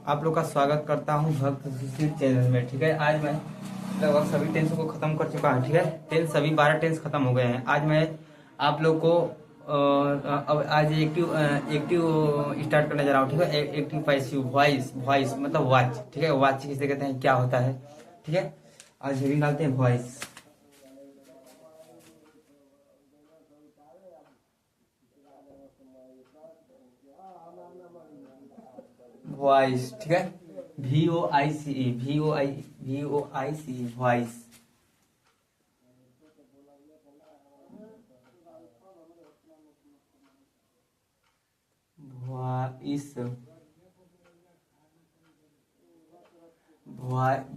आप लोग का स्वागत करता हूं भक्त सुशील चैनल में। ठीक है, आज मैं लगभग सभी टेंस को खत्म कर चुका हूं। ठीक है, टेंस सभी 12 टेंस खत्म हो गए हैं। आज मैं आप लोग को अब आज एक्टिव एक्टिव स्टार्ट करने जा रहा हूँ। ठीक है, एक्टिव पैसिव वॉइस, वॉइस मतलब वॉच। ठीक है, वॉच किसे कहते हैं, क्या होता है। ठीक है, आज हेडिंग डालते हैं वॉइस। वॉइस, ठीक है, VOICE, VOICE voice. Voice,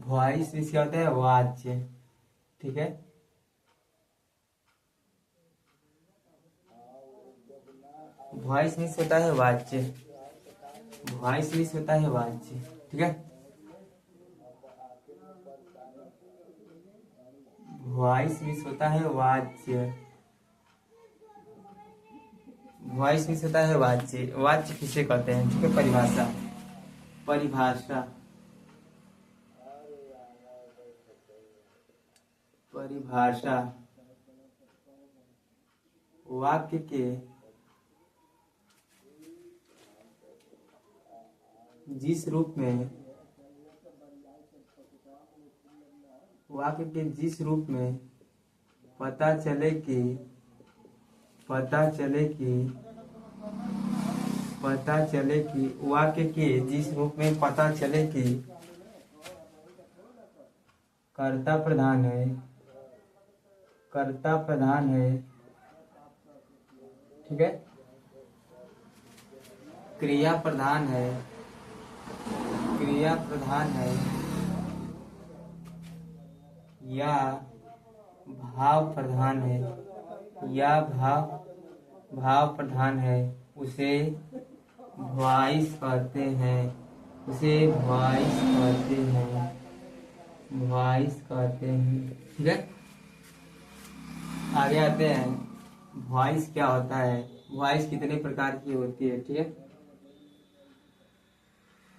voice means क्या होता है, वाच्य। ठीक है, वॉइस मीन्स होता है वाच्य, वॉइस मीन्स होता है वाच्य। ठीक है, वॉइस मीन्स होता है वाच्य, वॉइस मीन्स होता है वाच्य। वाच्य किसे कहते हैं, ठीक है, परिभाषा, परिभाषा, परिभाषा वाक्य के जिस रूप में, वाक्य के जिस रूप में पता चले कि, पता चले कि, पता चले कि, वाक्य के जिस रूप में पता चले कि कर्ता प्रधान है, कर्ता प्रधान है। ठीक है, क्रिया प्रधान है, क्रिया प्रधान है, या भाव प्रधान है, या भाव प्रधान है, उसे वॉइस कहते हैं, उसे वॉइस कहते हैं, वॉइस कहते हैं। ठीक है, आगे आते हैं। वॉइस क्या होता है, वॉइस कितने प्रकार की होती है। ठीक है,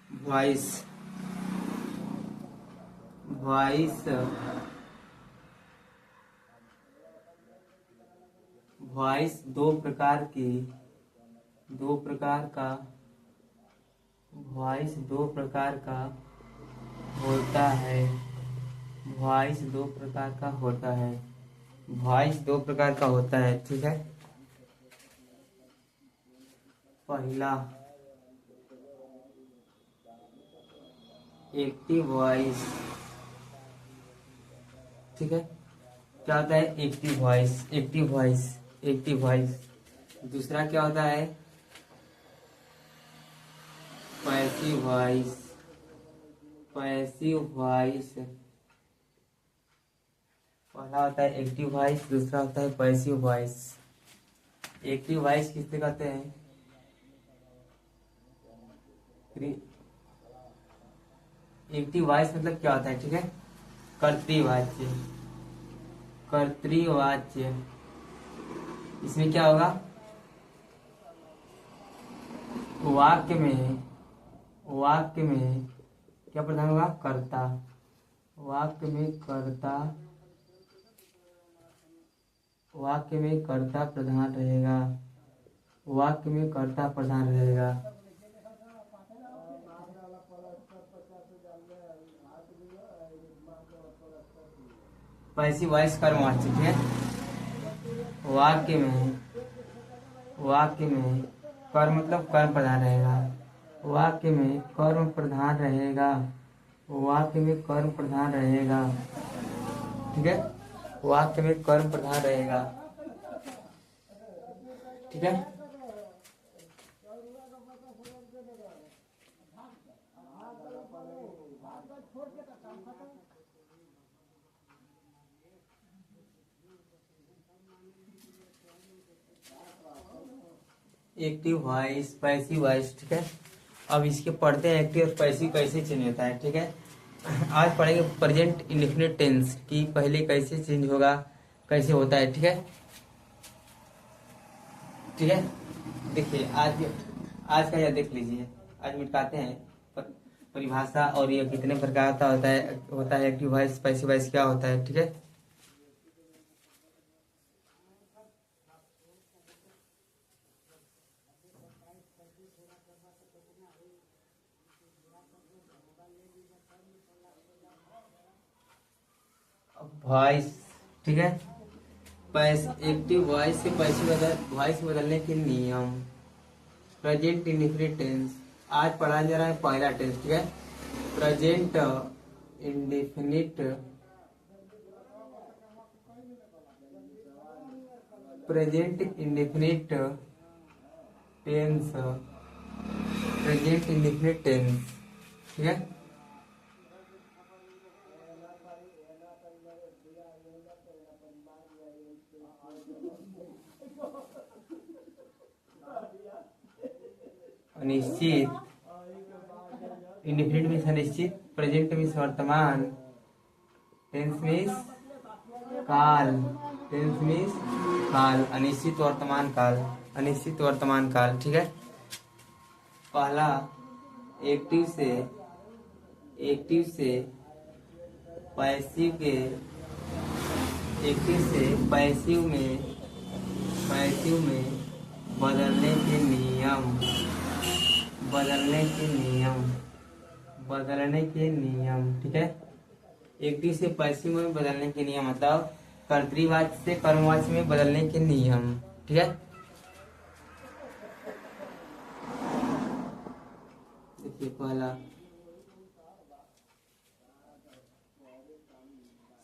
वॉइस, वॉइस, वॉइस दो प्रकार की, दो प्रकार का, वॉइस दो प्रकार का होता है, वॉइस दो प्रकार का होता है, वॉइस दो प्रकार का होता है। ठीक है, पहला एक्टिव वॉइस। ठीक है, क्या होता है, active voice, active voice, active voice. दूसरा क्या होता है, पैसिव वॉइस, पैसिव वॉइस। पहला होता है एक्टिव वॉइस, दूसरा होता है पैसिव वॉइस। एक्टिव वॉइस किससे कहते हैं, एक्टिव वॉइस मतलब क्या होता है, ठीक है, कर्तृवाच्य, कर्तृवाच्य। इसमें क्या होगा, वाक्य में, वाक्य में क्या प्रधान होगा, कर्ता, वाक्य में कर्ता, वाक्य में कर्ता प्रधान रहेगा, वाक्य में कर्ता प्रधान रहेगा। पैसिव वॉइस कर्मवाच्य। ठीक है, वाक्य में, वाक्य में कर्म मतलब कर्म प्रधान रहेगा, वाक्य में कर्म प्रधान रहेगा, वाक्य में कर्म प्रधान रहेगा। ठीक है, वाक्य में कर्म प्रधान रहेगा। ठीक है, एक्टिव वॉइस, पैसिव वॉइस। ठीक है, अब इसके पढ़ते हैं एक्टिव और पैसिव कैसे चेंज होता है। ठीक है, आज पढ़ेंगे प्रेजेंट इंडेफिनिट टेंस की पहले कैसे चेंज होगा, कैसे होता है। ठीक है, ठीक है, देखिए आज का यह देख लीजिए, आज मिटाते हैं परिभाषा और ये कितने प्रकार का होता है एक्टिव वॉइस पैसिव वॉइस क्या होता है। ठीक है, वॉइस। ठीक है, एक्टिव वॉइस से पैसिव वॉइस बदलने के नियम। प्रेजेंट इंडिफिनिट टेंस आज पढ़ा जा रहा है पहला टेंस। ठीक है, present indefinite tense, present indefinite tense. ठीक है, अनिश्चित, इंडिफिनिट मीन्स अनिश्चित, प्रेजेंट मीन्स वर्तमान, टेंस मीन्स काल, टेंस मीन्स काल, अनिश्चित वर्तमान काल, अनिश्चित वर्तमान काल। ठीक है, पहला एक्टिव से पैसिव के, एक्टिव से पैसिव में बदलने के नियम, ठीक है, एक्टिव से पैसिव में बदलने के नियम मतलब कर्तृवाच्य से कर्मवाच्य में बदलने के नियम। ठीक है, देखिए पहला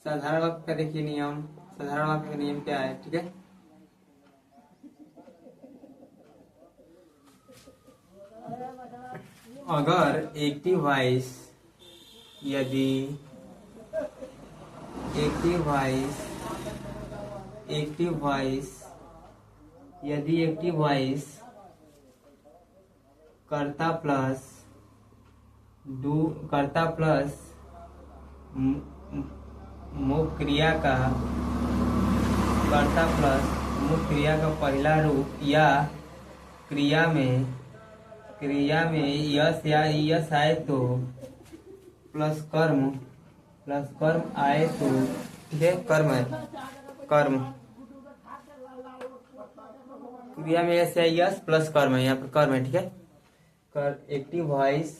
साधारण वाक्य का देखिए नियम, साधारण वाक्य का नियम क्या है। ठीक है, अगर एक्टिव वॉइस यदि एक्टिव वॉइस कर्ता प्लस मुख्य क्रिया का पहला रूप या क्रिया में यस या यस आए तो प्लस कर्म आए तो, ठीक है, कर्म क्रिया में यस या यस प्लस कर्म है, यहाँ पर कर्म है। ठीक है, एक्टिव वॉइस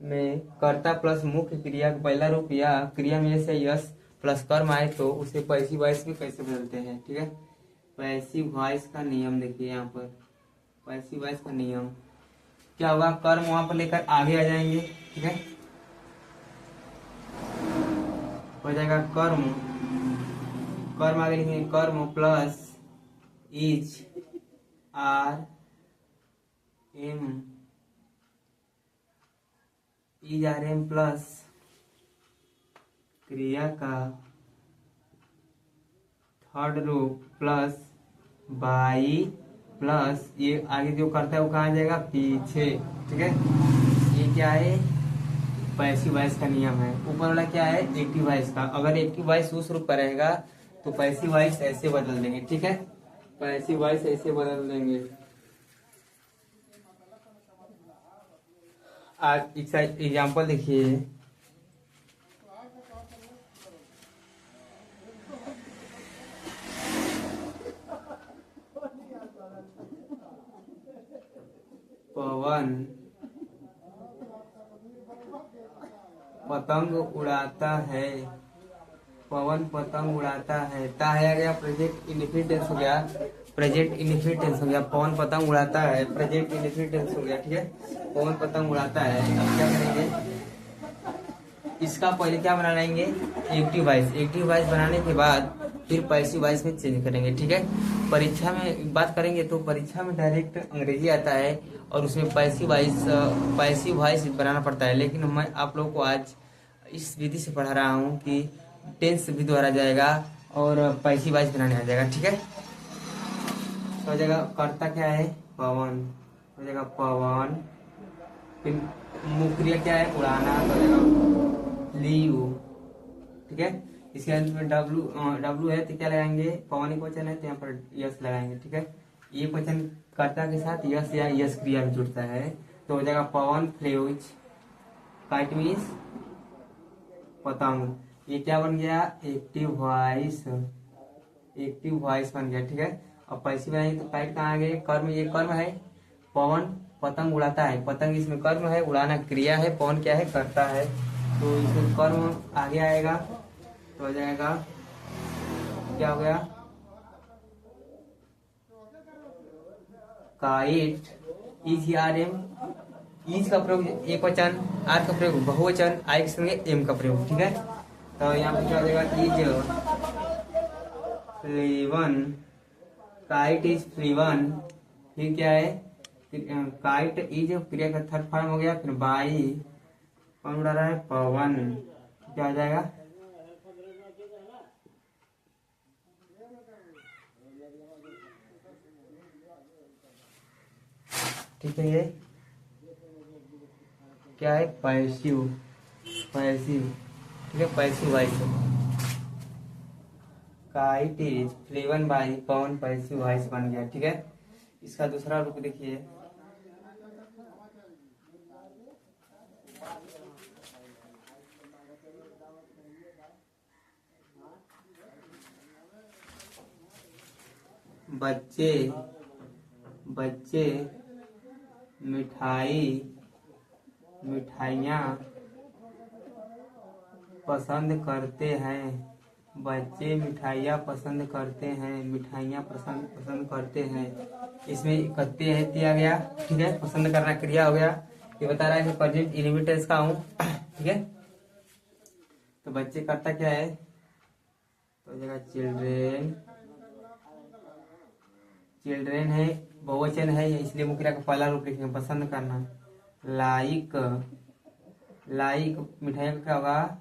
में कर्ता प्लस मुख्य क्रिया का पहला रूप या क्रिया में यस या यस प्लस कर्म आए तो उसे पैसिव वॉइस में कैसे बदलते हैं। ठीक है, पैसिव वॉइस का नियम देखिए, यहाँ पर पैसिव वॉइस का नियम क्या होगा, कर्म वहां पर लेकर आगे आ जाएंगे। ठीक है, हो जाएगा कर्म आगे लिखेंगे कर्म plus is are am plus क्रिया का थर्ड रूप प्लस बाई प्लस ये आगे जो करता है वो कहाँ जाएगा, पीछे। ठीक है, ये क्या है, पैसिव वॉइस का नियम है। ऊपर वाला क्या है, एक्टिव वॉइस का। अगर एक्टिव वॉइस उस रूप का रहेगा तो पैसिव वॉइस ऐसे बदल देंगे। ठीक है, पैसिव वॉइस ऐसे बदल देंगे। आज एग्जाम्पल देखिए, पवन पतंग उड़ाता है, पवन पतंग उड़ाता है, ता है आ गया, प्रेजेंट इंडेफिनिट टेंस हो गया, पवन पतंग उड़ाता है, प्रेजेंट इंडेफिनिट टेंस हो गया। ठीक है, पवन पतंग उड़ाता है। अब क्या करेंगे, इसका पहले क्या बना लेंगे, एक्टिव वॉइस बनाने के बाद फिर पैसिव वॉइस में चेंज करेंगे। ठीक है, परीक्षा में बात करेंगे तो परीक्षा में डायरेक्ट अंग्रेजी आता है और उसमें पैसिव वॉइस बनाना पड़ता है, लेकिन मैं आप लोग को आज इस विधि से पढ़ा रहा हूँ कि टेंस भी दोहरा जाएगा और पैसिव वॉइस बनाने आ जाएगा। ठीक है, तो हो जाएगा कर्ता क्या है, पवन, हो जाएगा पवन, फिर मुख्य क्रिया क्या है, उड़ाना, तो हो जाएगा लीव। ठीक है, इसके अंत में डब्लू है तो क्या लगाएंगे, पवन एक वचन है तो यहाँ पर यस लगाएंगे। ठीक है, ये वचन कर्ता के साथ यस या यस क्रिया भी जुड़ता है तो हो जाएगा पवन फ्लेज, काइट मीन्स पतंग। ये क्या बन गया, एक्टिव वॉइस, एक्टिव वॉइस बन गया। ठीक है, अब पैसिव बनाएंगे तो काइट कहाँ आ गए, कर्म, ये कर्म है, पवन पतंग उड़ाता है, पतंग इसमें कर्म है, उड़ाना क्रिया है, पवन क्या है, करता है, तो इसमें कर्म आगे आएगा तो हो जाएगा, क्या हो गया, kite. Is are am, is का प्रयोग एक वचन, आर का प्रयोग बहुवचन, आई के संगे एम का प्रयोग। ठीक है, तो यहाँ पे क्या हो जाएगा, is flavin, kite is flavin, फिर क्या है, काइट इज क्रिया का थर्ड फॉर्म हो गया, फिर बाई, कौन उड़ा रहा है, पवन, क्या हो जाएगा, ठीक है, ये क्या है, पैसिव, पैसिव, ठीक है, passive voice, kite is flavin by Pawan, passive voice बन गया। ठीक है, इसका दूसरा रूप देखिए, बच्चे, बच्चे मिठाई, मिठाइयाँ पसंद करते हैं, बच्चे मिठाइयाँ पसंद करते हैं, मिठाइयाँ पसंद पसंद करते हैं, इसमें करते हैं दिया गया। ठीक है, पसंद करना क्रिया हो गया, ये बता रहा है कि प्रेजेंट इनविटेंस का हूँ। ठीक है, तो बच्चे करता क्या है, तो जगह चिल्ड्रेन, चिल्ड्रेन है, बहुवचन है, इसलिए मुख्य का पहला रूप लिखेंगे, पसंद करना, लाइक, लाइक मिठाइयों का क्या होगा,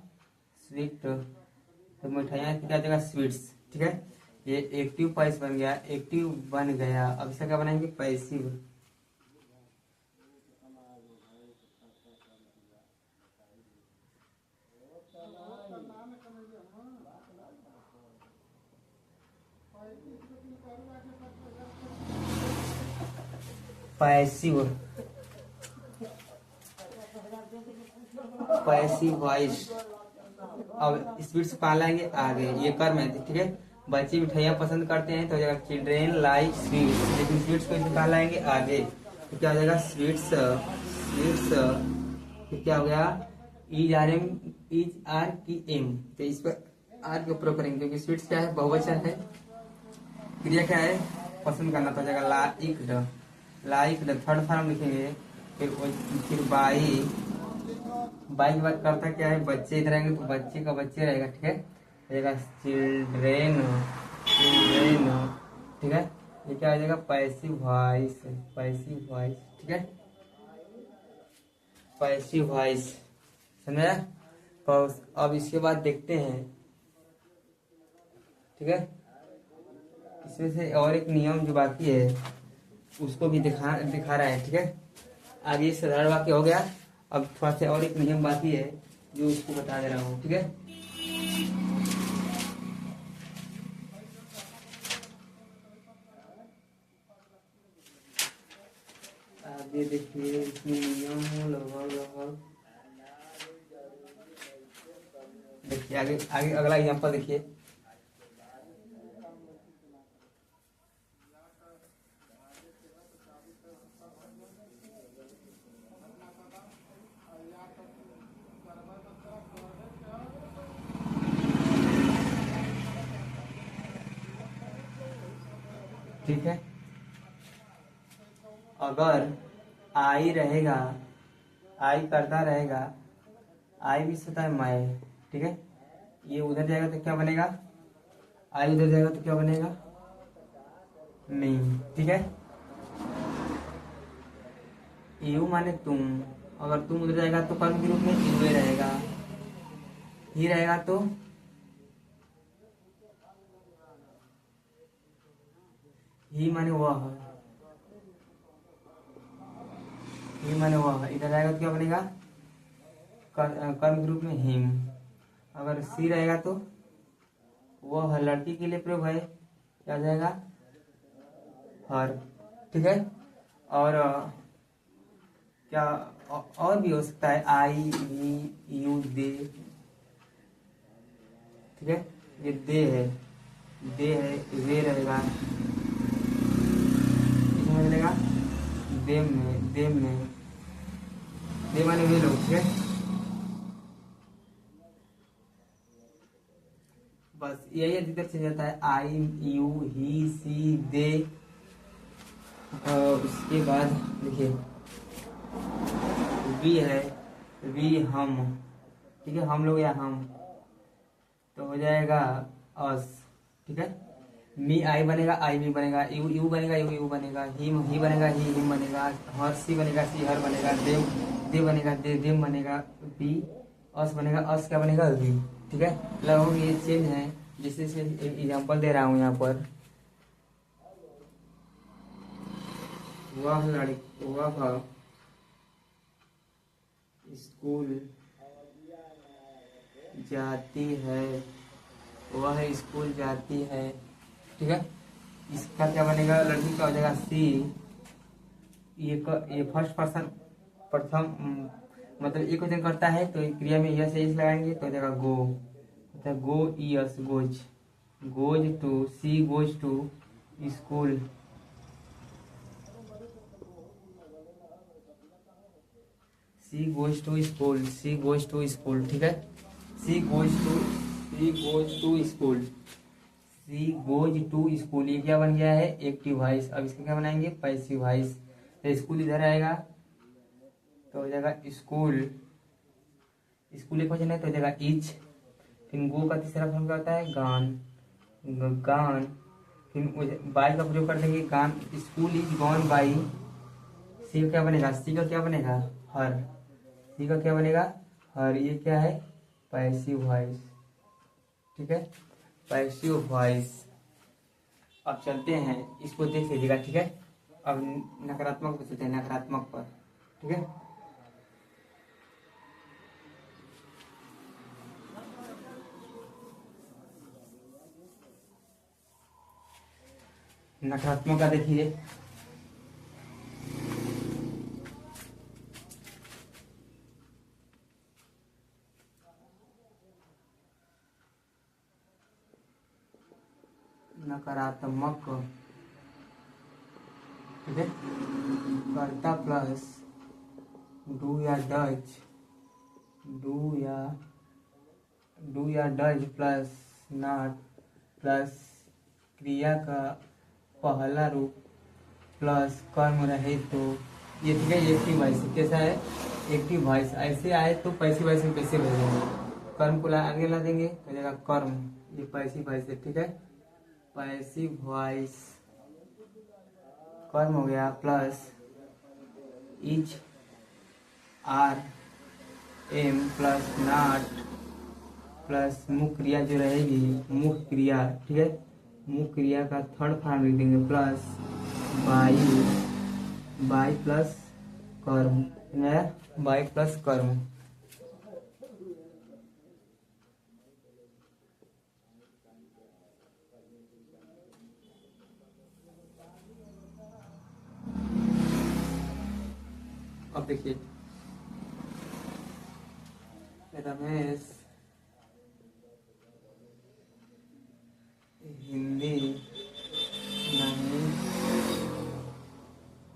स्वीट, तो मिठाइयाँ क्या जगह स्वीट्स। ठीक है, ये एक्टिव पॉइस बन गया, एक्टिव बन गया। अब इसका क्या बनाएंगे, पैसिव, पैसिव, पैसिव वॉइस। अब स्पीड कहाँ लाएंगे, आगे, ये कर्म है। ठीक है, बच्चे मिठाइयाँ पसंद करते हैं तो हो जाएगा चिल्ड्रेन लाइक स्वीट्स, लेकिन स्वीट्स को कहाँ लाएंगे, आगे, तो क्या हो जाएगा, स्वीट्स, स्वीट्स, फिर क्या हो गया, is are am, is are की एम, तो इस पर आर के ऊपर करेंगे क्योंकि स्वीट्स क्या है, बहुवचन है, क्रिया क्या है, पसंद करना, तो हो जाएगा लाइक, लाइक थर्ड फॉर्म लिखेंगे, फिर बाई, बाई की बात करता क्या है, बच्चे इधर आएंगे तो बच्चे का बच्चे रहेगा। ठीक है, रहेगा चिल्ड्रेन, चिल्ड्रेन। ठीक है, ये क्या हो जाएगा, पैसिव वॉइस, पैसिव वॉइस। ठीक है, पैसिव वॉइस, समझा। तो अब इसके बाद देखते हैं, ठीक है, इसमें से और एक नियम जो बाकी है उसको भी दिखा रहा है। ठीक है, आगे साधारण वाक्य हो गया, अब थोड़ा सा और एक नियम बाकी है जो उसको बता दे रहा हूँ। ठीक है, आगे देखिए, इसमें नियम लगभग देखिए, आगे आगे अगला एग्जाम्पल देखिए, ठीक है, अगर आई रहेगा, आई करता रहेगा, आई भी होता है मैं। ठीक है, ये उधर जाएगा तो क्या बनेगा, आई उधर जाएगा तो क्या बनेगा, नहीं। ठीक है, यू माने तुम, अगर तुम उधर जाएगा तो कर्म के रूप में यू रहेगा, ही रहेगा तो ही माने वह, ही माने वह, इधर रहेगा तो क्या बनेगा, कर्म के रूप में हिम। अगर सी रहेगा तो वह लड़की के लिए प्रयोग है, क्या हो जाएगा, हर। ठीक है, और क्या, और भी हो सकता है आई वी यू दे, ठीक है। ये दे है, वे रहेगा, इसमें मिलेगा देम में, दे माने वे लोग, ठीक है। बस यही अधिकतर चेंज होता है, आई यू ही सी दे। उसके बाद देखिए वी है, वी हम, ठीक है, हम लोग या हम, तो हो जाएगा अस, ठीक है। मी आई बनेगा, आई मी बनेगा, यू बनेगा, यू बनेगा, ही बनेगा, हिम बनेगा, हर सी बनेगा, सी हर बनेगा, दे बनेगा, देम बनेगा, बी अस बनेगा, अस क्या बनेगा, वी, ठीक है। लगभग ये चेंज है। जैसे एग्जांपल दे रहा हूँ यहाँ पर, वह स्कूल जाती है, वह स्कूल जाती है, ठीक है। इसका क्या बनेगा, लड़की का हो जाएगा सी। ये फर्स्ट पर्सन प्रथम मतलब एक क्वेश्चन करता है तो क्रिया में यस इस लगाएंगे तो हो जाएगा गो, मतलब go yes goes, goes to, she goes to school, she goes to school, she goes to school, ठीक है। She goes to school, she goes to school, ये क्या बन गया है, एक्टिव वॉइस। अब इसका क्या बनाएंगे, पैसिव वॉइस। तो स्कूल इधर आएगा तो हो जाएगा स्कूल, स्कूल एक वचन है तो हो जाएगा इच। फिर गो का तीसरा फॉर्म क्या होता है, गान, गान। फिर बाई का प्रयोग कर देंगे, गान, स्कूल इज गॉन बाई। सी का क्या बनेगा, सी का क्या बनेगा, हर, सी का क्या बनेगा, हर। ये क्या है, पैसिव वॉइस, ठीक है, पैसिव वॉइस। अब चलते हैं, इसको देख लीजिएगा, ठीक है। अब नकारात्मक पर चलते हैं, नकारात्मक पर, ठीक है। नकारात्मक का देखिए, नकारात्मक, ठीक है, कर्ता प्लस डू या डज, डू या डज प्लस नॉट प्लस क्रिया का पहला रूप प्लस कर्म रहे तो ये, ठीक है। एक्टिव वॉइस कैसा है, एक्टिव वॉइस ऐसे आए तो पैसिव वॉइस में कैसे भेजेंगे, कर्म को आगे ला देंगे तो हो जाएगा कर्म, ये पैसिव वॉइस है, ठीक है। पैसिव वॉइस कर्म हो गया plus is are am plus not plus मुख्य क्रिया जो रहेगी, मुख्य क्रिया, ठीक है, मुख्य क्रिया का थर्ड फॉर्म लिख देंगे प्लस बाई प्लस कर्म, बाई प्लस कर्म। अब देखिए, रमेश हिंदी नहीं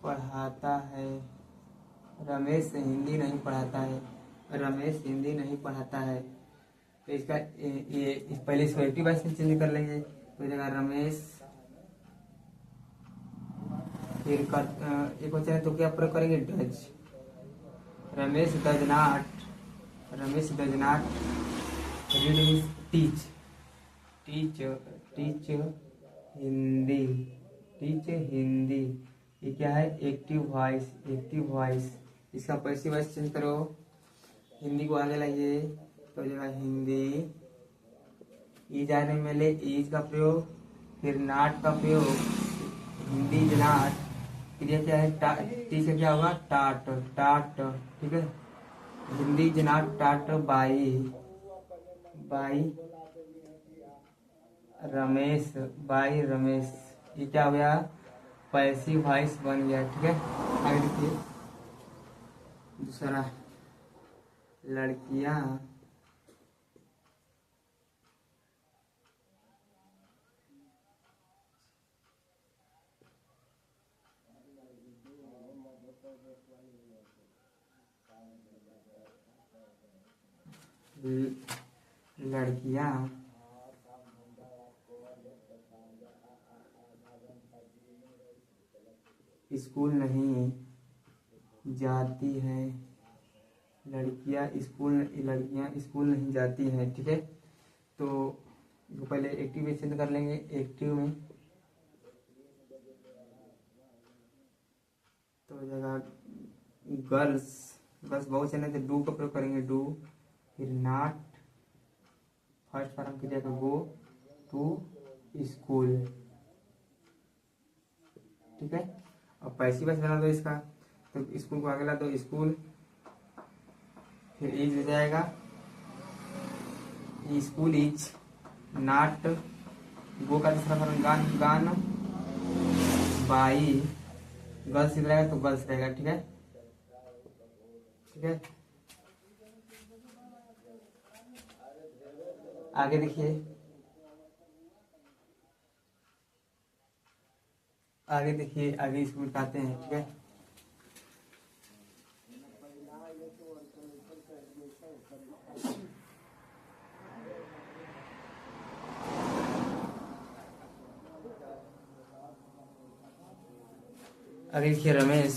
पढ़ाता है, रमेश हिंदी नहीं पढ़ाता है, रमेश हिंदी नहीं पढ़ाता है। तो इसका ये पहले इसको एक्टिव वॉइस में चेंज कर लेंगे तो जगह रमेश, फिर एक क्वेश्चन है तो क्या प्रयोग करेंगे, does, Ramesh does not read teach, teach Hindi, ये क्या है, एक्टिव वॉइस। इसका पैसिव वॉइस चेंज करो, हिंदी को आगे लाइए तो हो जाएगा हिंदी, ईज आने में ले ईज का प्रयोग, फिर नाट का प्रयोग, हिंदी इज नाट, क्रिया क्या है, टी से क्या होगा, टाट, ठीक है। हिंदी इज नॉट टाट बाई रमेश, ये क्या हो गया, पैसिव वॉइस बन गया, ठीक है। आगे देखिए, दूसरा लड़कियां लड़कियां स्कूल नहीं जाती है। लड़कियां स्कूल नहीं जाती हैं। ठीक है, तो पहले एक्टिव में चेंज कर लेंगे। एक्टिव में तो हो जाएगा गर्ल्स। गर्ल्स बहुत चलने तो डू का प्रयोग करेंगे, डू। फिर नॉट, फर्स्ट फॉर्म की जगह गो टू स्कूल। ठीक है, अब पैसिव वॉइस बना दो इसका, तो स्कूल को आगे ला दो, स्कूल। फिर इज हो जाएगा, स्कूल इज नॉट। गो का दूसरा फॉर्म गान बाई। गर्ल्स इधर रहेगा तो गर्ल्स रहेगा। ठीक है, ठीक है। आगे देखिए, आगे इसको बताते हैं। ठीक है, आगे देखिए रमेश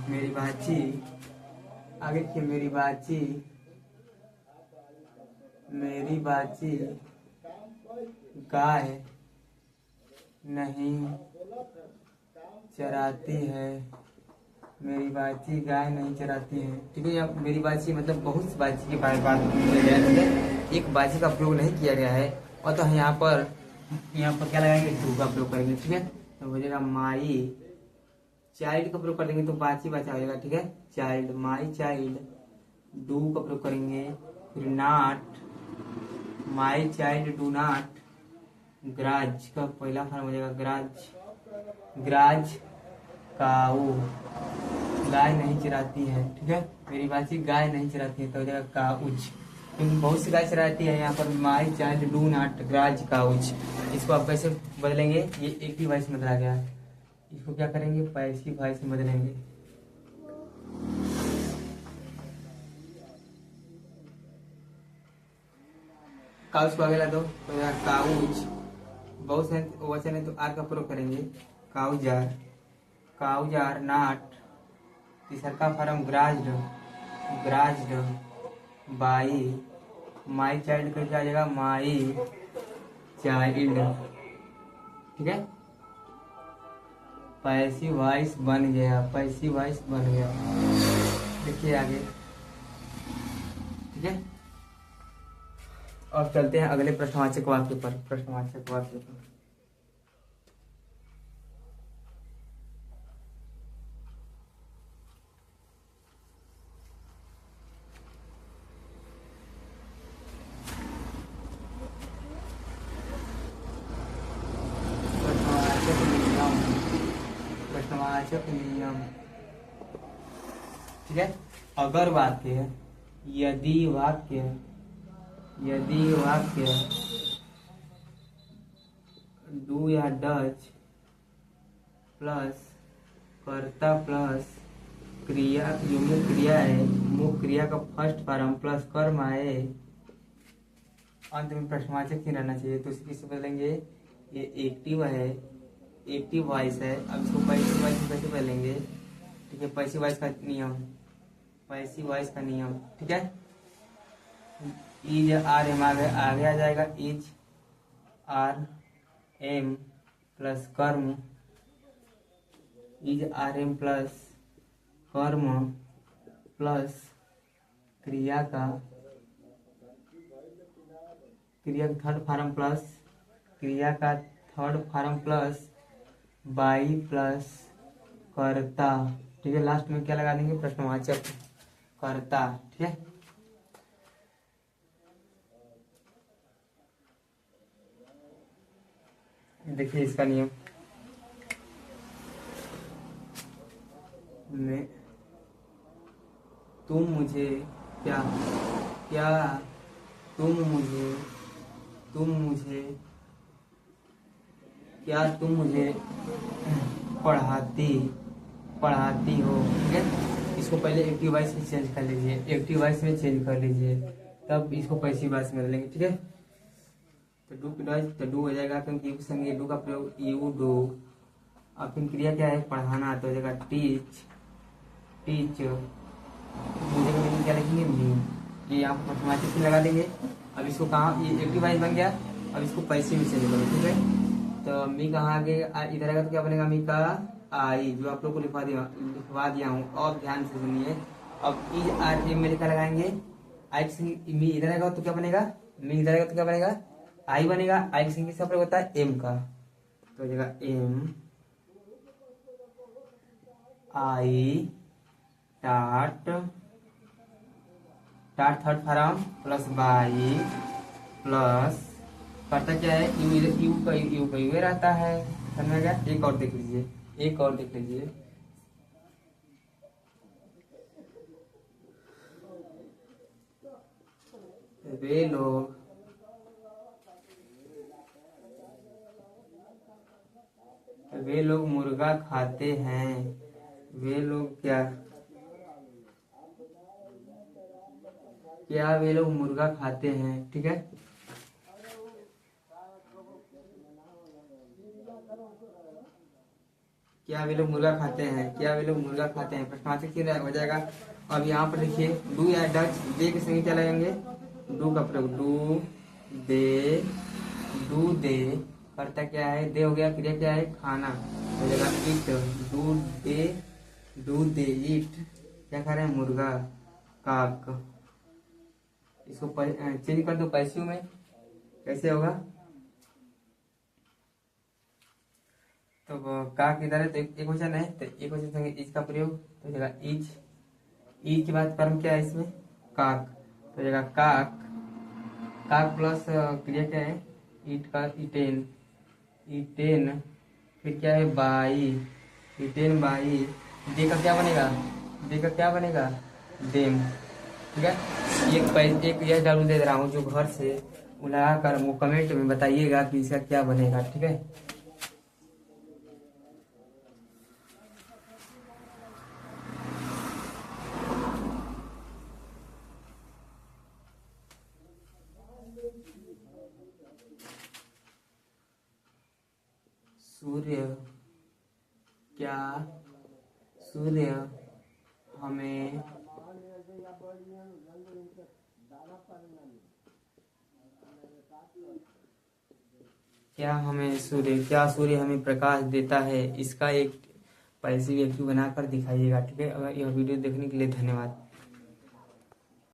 मेरी बाची। आगे देखिए मेरी बाची गाय नहीं चराती है। मेरी बाची गाय नहीं चराती है। ठीक है, यहाँ मेरी बाची मतलब बहुत सी बाची के बारे में बात किया गया है, एक बाची का प्रयोग नहीं किया गया है। और तो यहाँ पर क्या लगाएंगे, टू का प्रयोग करेंगे। ठीक है, तो हो जाएगा माई। चाइल्ड का प्रयोग कर देंगे तो बाची बचा हो जाएगा। ठीक है, चाइल्ड, माई चाइल्ड। डू का प्रयोग करेंगे, फिर not, my child do not. Graze का पहला फॉर्म हो जाएगा ग्राज काऊ। गाय नहीं चराती है। ठीक है, मेरी बाची गाय नहीं चराती है तो हो जाएगा काउच, क्योंकि बहुत सी गाय चराती है। यहाँ पर my child do not graze cows. इसको आप कैसे बदलेंगे, ये एक्टिव वॉइस में बदला गया है, इसको क्या करेंगे, पैसिव वॉइस में बदलेंगे। काउच को आगे ला दो तो हो जाएगा काउच। बहुत से वचन है तो आर का प्रयोग करेंगे, काउजार नॉट। तीसरा का फॉर्म ग्राज्ड बाई। माई चाइल्ड का क्या आ जाएगा, माई चाइल्ड। ठीक है, पैसिव वॉइस बन गया, देखिए आगे। ठीक है, और चलते हैं अगले प्रश्नवाचक वाक्य पर। प्रश्नवाचक नियम। ठीक है, अगर वाक्य, यदि वाक्य डू या डच प्लस कर्ता प्लस क्रिया, जो मुख्य क्रिया है, मुख्य क्रिया का फर्स्ट फॉर्म प्लस कर्म आए, अंत में प्रश्नवाचक ही रहना चाहिए। तो इससे बदलेंगे, ये एक्टिव है, एक्टिव वॉइस है। अब इसको पैसिव वॉइस में कैसे बदलेंगे। ठीक है, पैसिव वॉइस का नियम। ठीक है, इज आर एम आगे आ जाएगा, इज आर एम प्लस कर्म, इज आर एम प्लस कर्म प्लस क्रिया का third form plus by plus कर्ता। ठीक है, लास्ट में क्या लगा देंगे, प्रश्नवाचक कर्ता। ठीक है, देखिए इसका नियम तुम मुझे क्या क्या तुम मुझे तुम मुझे क्या तुम मुझे पढ़ाती पढ़ाती हो। ठीक है, इसको पहले एक्टिव वॉइस में चेंज कर लीजिए, एक्टिव वॉइस में चेंज कर लीजिए, तब इसको पैसिव वॉइस में लेंगे। ठीक है, तो डू की वॉइस तो डू हो जाएगा, क्योंकि यू संगे डू का प्रयोग यू डू। अब फिर क्रिया क्या है, पढ़ाना, तो हो जाएगा टीच टीच। मुझे का मीनिंग क्या लिखेंगे, मी। ये यहाँ पर ऑटोमेटिक से लगा देंगे। अब इसको कहाँ, ये एक्टिव वॉइस बन गया, अब इसको पैसिव में चेंज करो। ठीक है, तो मी कहाँ आगे इधर आएगा तो क्या बनेगा, मी का आई, जो आप लोग को लिखवा दिया हूँ। और ध्यान से सुनिए, अब इज आर एम में लिखा लगाएंगे। आई मी इधर आएगा तो क्या बनेगा, मी इधर आएगा तो क्या बनेगा, आई बनेगा। आई की किसका प्रयोग होता है, एम का, तो हो जाएगा एम आई टाट टाट third form plus by plus करता क्या है, यू का यू रहता है। समझ में गया। एक और देख लीजिए, एक और देख लीजिए, वे लोग मुर्गा खाते हैं। वे लोग क्या वे लोग मुर्गा खाते हैं। ठीक है, क्या वे लोग मुर्गा खाते हैं, क्या वे लोग मुर्गा खाते हैं, प्रश्नवाचक चिन्ह हो जाएगा। अब यहाँ पर देखिए, डू या डच, दे के संगे क्या लगाएंगे, डू का प्रयोग, डू दे करता क्या है, दे हो गया, क्रिया क्या है, खाना, हो जाएगा ईट, डू दे ईट, क्या खा रहे हैं, मुर्गा, काक। इसको चेंज कर दो पैसिव में, कैसे होगा, तो का किधर है, तो एक क्वेश्चन है, तो एक क्वेश्चन संगे इज का प्रयोग, तो जगह इज के बाद कर्म क्या है इसमें, काक, तो जगह काक, काक प्लस क्रिया क्या है, ईट का इटेन, फिर क्या है, बाई, इटेन बाई, दे का क्या बनेगा, देम। ठीक है, एक यह डालू दे रहा हूँ, जो घर से वो लगा कर वो कमेंट में बताइएगा कि इसका क्या बनेगा। ठीक है, सूर्य हमें क्या सूर्य हमें प्रकाश देता है, इसका एक पैसिव एक्टिव बनाकर दिखाइएगा। ठीक है, अगर यह वीडियो देखने के लिए धन्यवाद।